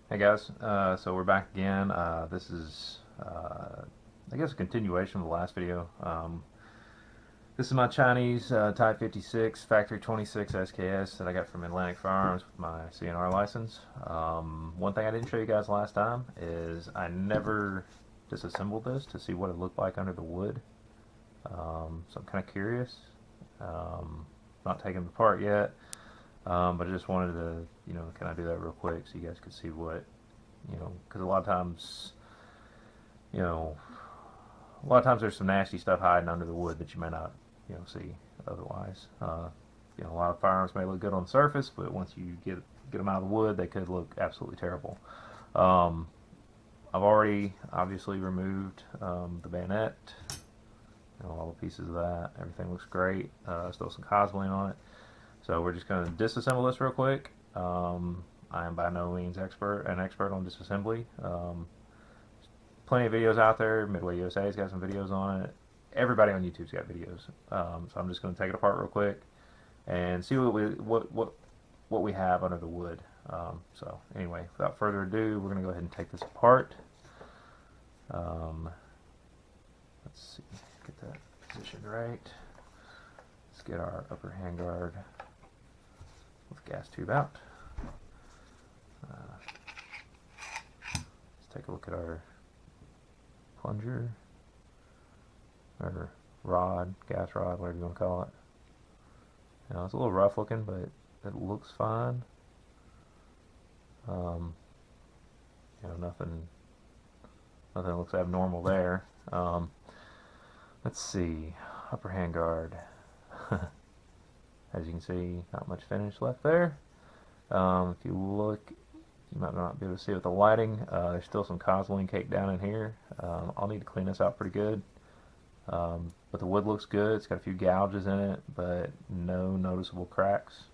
Hey guys, so we're back again. This is, I guess, a continuation of the last video. This is my Chinese Type 56 Factory 26 SKS that I got from Atlantic Firearms with my CNR license. One thing I didn't show you guys last time is I never disassembled this to see what it looked like under the wood. So I'm kind of curious. Not taking it apart yet, but I just wanted to, kind of do that real quick so you guys could see what, because a lot of times, you know, a lot of times there's some nasty stuff hiding under the wood that you may not, see otherwise. A lot of firearms may look good on the surface, but once you get them out of the wood, they could look absolutely terrible. Um, I've already obviously removed the bayonet, all the pieces of that. Everything looks great. Still some cosbling on it. So we're just going to disassemble this real quick. I am by no means an expert on disassembly. Plenty of videos out there. Midway USA's got some videos on it. Everybody on YouTube's got videos. So I'm just going to take it apart real quick and see what we have under the wood. So anyway, without further ado, we're going to go ahead and take this apart. Let's see, get that positioned right. Let's get our upper handguard with gas tube out. Let's take a look at our plunger, or rod, gas rod, whatever you want to call it. It's a little rough looking, but it looks fine. Nothing looks abnormal there. Let's see, upper handguard. As you can see, not much finish left there. If you look, you might not be able to see it with the lighting. There's still some cosmoline cake down in here. I'll need to clean this out pretty good. But the wood looks good. It's got a few gouges in it, but no noticeable cracks.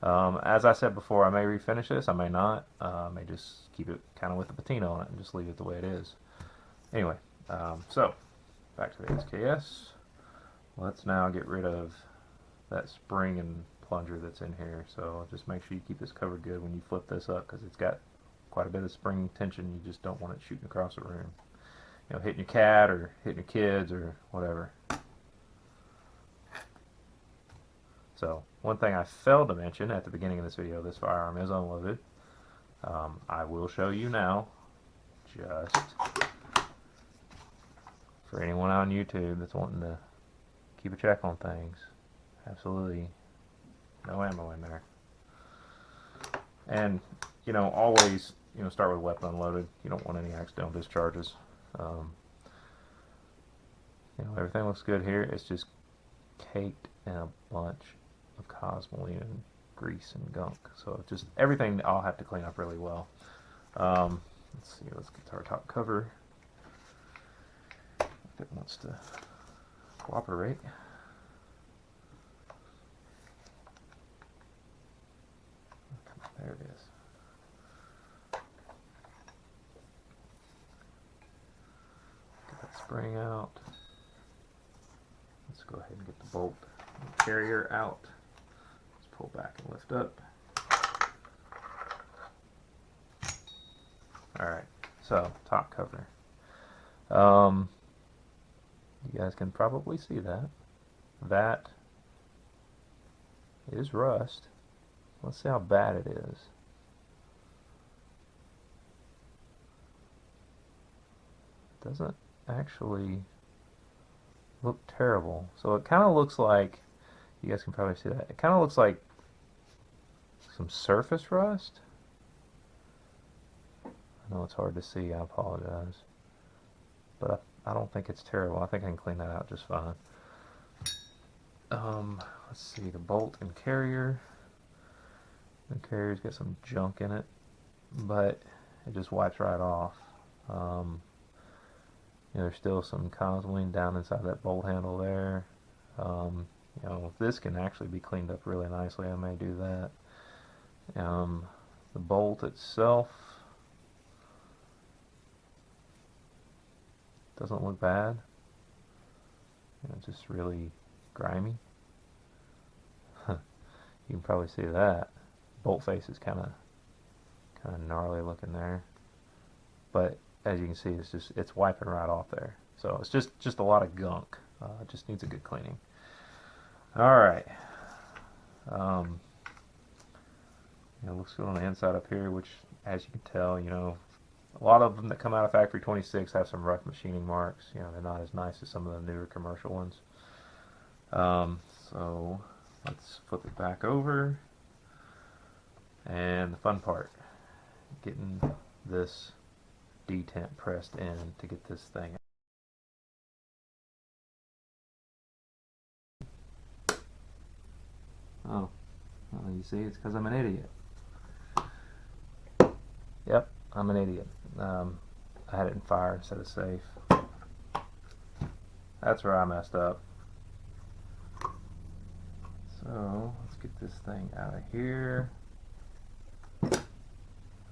As I said before, I may refinish this. I may not. I may just keep it kind of with the patina on it and just leave it the way it is. Anyway, so back to the SKS. Let's now get rid of that spring and plunger that's in here. So just make sure you keep this covered good when you flip this up, because it's got quite a bit of spring tension. You just don't want it shooting across the room. Hitting your cat or hitting your kids or whatever. So one thing I failed to mention at the beginning of this video, this firearm is unloaded. I will show you now, just for anyone on YouTube that's wanting to keep a check on things. Absolutely no ammo in there. And, always, start with weapon unloaded. You don't want any accidental discharges. Everything looks good here. It's just caked in a bunch of cosmoline and grease and gunk. So just everything I'll have to clean up really well. Let's see. Let's get to our top cover. If it wants to cooperate. There it is. Get that spring out. Let's go ahead and get the bolt and carrier out. Let's pull back and lift up. Alright, so top cover. You guys can probably see that. That is rust. Let's see how bad it is. It doesn't actually look terrible. So it kind of looks like, you guys can probably see that, it kind of looks like some surface rust. I know it's hard to see, I apologize. But I don't think it's terrible. I think I can clean that out just fine. Let's see, the bolt and carrier. The carrier's got some junk in it, but it just wipes right off. There's still some cosmoline down inside that bolt handle there. This can actually be cleaned up really nicely. I may do that. The bolt itself doesn't look bad. It's just really grimy. You can probably see that. Bolt face is kind Kind of gnarly looking there. But as you can see, it's wiping right off there. So it's just a lot of gunk. It just needs a good cleaning. All right. It looks good on the inside up here, which, as you can tell, a lot of them that come out of Factory 26 have some rough machining marks. They're not as nice as some of the newer commercial ones. So let's flip it back over. And the fun part, getting this detent pressed in to get this thing. Oh, well, you see, it's because I'm an idiot. Yep, I'm an idiot. I had it in fire instead of safe. That's where I messed up. So let's get this thing out of here.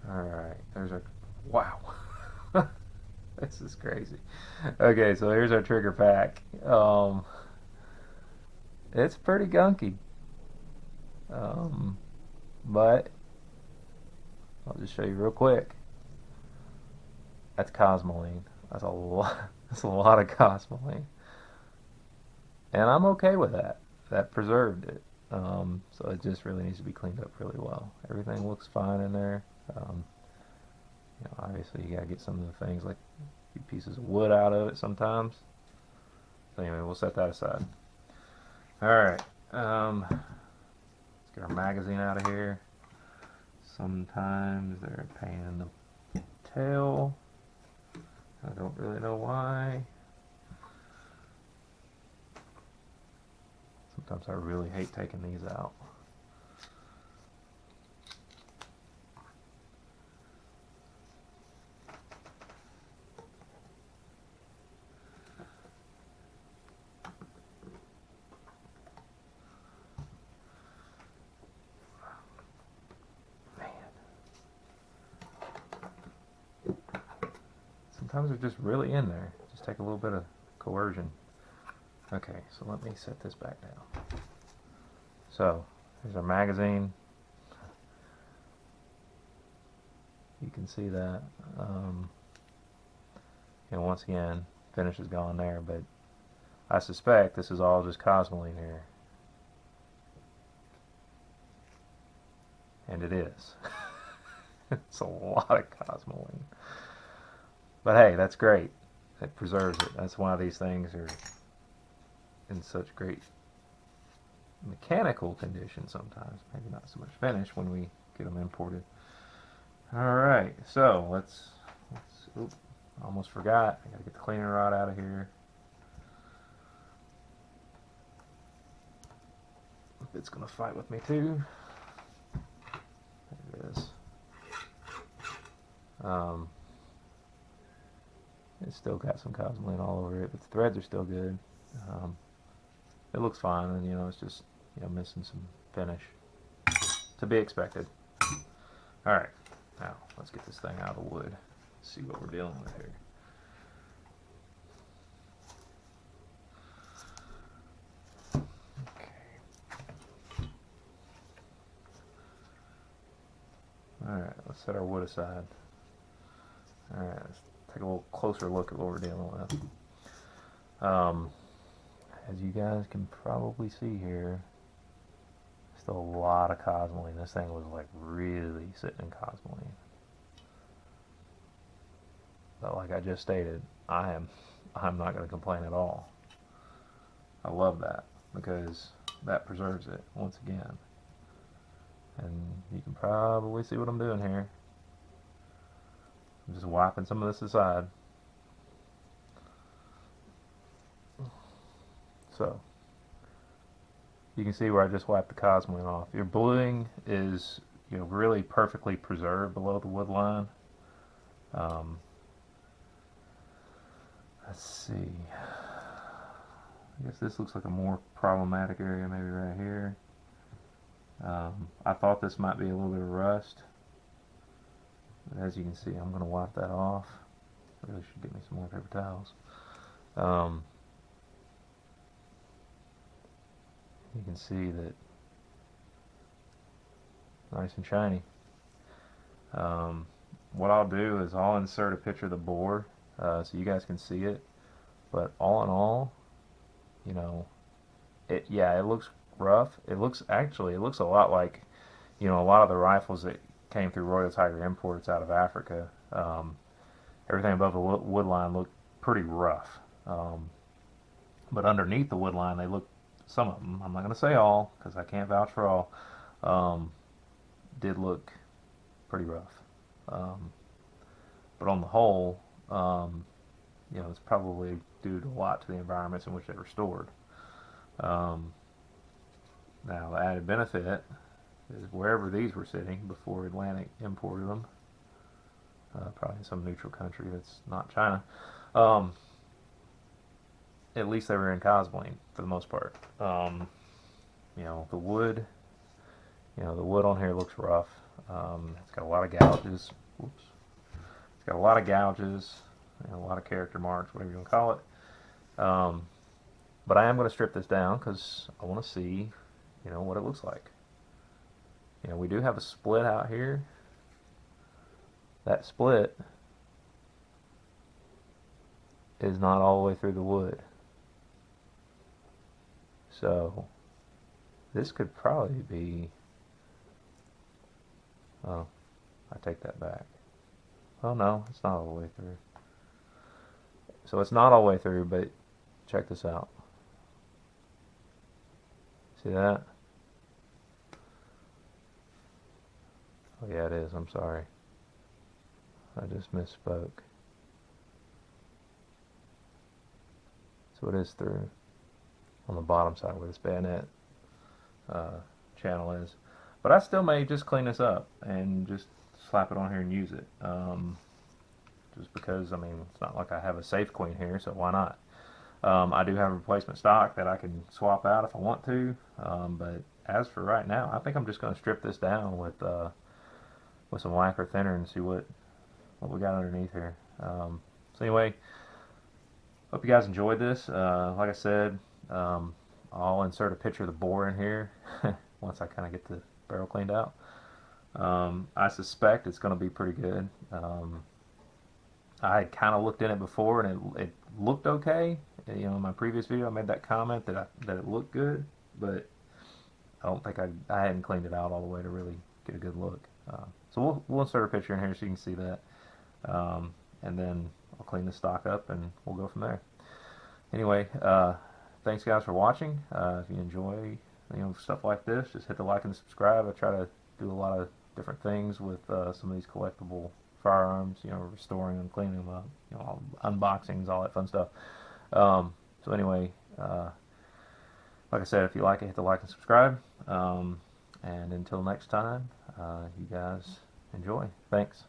Alright, there's our... Wow. This is crazy. Okay, so here's our trigger pack. It's pretty gunky. But I'll just show you real quick. That's cosmoline. That's a lot. That's a lot of cosmoline, and I'm okay with that. That preserved it. So it just really needs to be cleaned up really well. Everything looks fine in there. Obviously you gotta get some of the things like a few pieces of wood out of it sometimes. So anyway, we'll set that aside. All right. Let's get our magazine out of here. Sometimes they're a pain in the tail. I don't really know why. Sometimes I really hate taking these out. Sometimes they're just really in there. Just take a little bit of coercion. Okay, so let me set this back down. So, here's our magazine. You can see that. And once again, finish is gone there, but I suspect this is all just cosmoline here. And it is. It's a lot of cosmoline. But hey, that's great. It preserves it. That's why these things are in such great mechanical condition sometimes. Maybe not so much finish when we get them imported. Alright, so let's oops, almost forgot. I gotta get the cleaning rod out of here. It's gonna fight with me too. There it is. It's still got some cosmoline all over it, but the threads are still good. It looks fine, and it's just missing some finish. To be expected. Alright, now let's get this thing out of the wood. See what we're dealing with here. Okay. Alright, let's set our wood aside. Alright, let's take a little closer look at what we're dealing with. As you guys can probably see here, still a lot of cosmoline. This thing was like really sitting in cosmoline. But like I just stated, I'm not going to complain at all. I love that because that preserves it once again. And you can probably see what I'm doing here. I'm just wiping some of this aside. So you can see where I just wiped the cosmoline off. Your bluing is really perfectly preserved below the wood line. Let's see. I guess this looks like a more problematic area, maybe right here. I thought this might be a little bit of rust, but as you can see, I'm going to wipe that off. Really should get me some more paper towels. You can see that nice and shiny. What I'll do is I'll insert a picture of the bore so you guys can see it. But all in all, you know, it looks rough. It looks a lot like, a lot of the rifles that came through Royal Tiger imports out of Africa. Everything above the wood line looked pretty rough. But underneath the wood line, they look, some of them, I'm not going to say all because I can't vouch for all, um, did look pretty rough. Um, but on the whole, it's probably due to a lot to the environments in which they were stored. Um, Now, the added benefit is wherever these were sitting before Atlantic imported them, probably in some neutral country that's not China, um, at least they were in Cosbling for the most part. The wood, the wood on here looks rough. It's got a lot of gouges. Whoops. It's got a lot of gouges, a lot of character marks, whatever you want to call it. But I am going to strip this down because I want to see, what it looks like. We do have a split out here. That split is not all the way through the wood. So this could probably be, oh, I take that back. Oh no, it's not all the way through. So it's not all the way through, but check this out. See that? Oh yeah, it is. I'm sorry. I just misspoke. So it is through on the bottom side where this bayonet channel is. But I still may just clean this up and just slap it on here and use it. Just because, it's not like I have a safe queen here, so why not? I do have a replacement stock that I can swap out if I want to. But as for right now, I think I'm just going to strip this down with some lacquer thinner and see what we got underneath here. So anyway, hope you guys enjoyed this. Like I said, I'll insert a picture of the bore in here once I kind of get the barrel cleaned out. I suspect it's going to be pretty good. I had kind of looked in it before and it looked okay. In my previous video I made that comment that it looked good, but I don't think I hadn't cleaned it out all the way to really get a good look. So we'll insert a picture in here so you can see that. And then I'll clean the stock up and we'll go from there. Anyway, thanks guys for watching. If you enjoy stuff like this, just hit the like and subscribe. I try to do a lot of different things with some of these collectible firearms, restoring them, cleaning them up, all unboxings, all that fun stuff. So anyway, like I said, if you like it, hit the like and subscribe. And until next time, you guys enjoy. Thanks.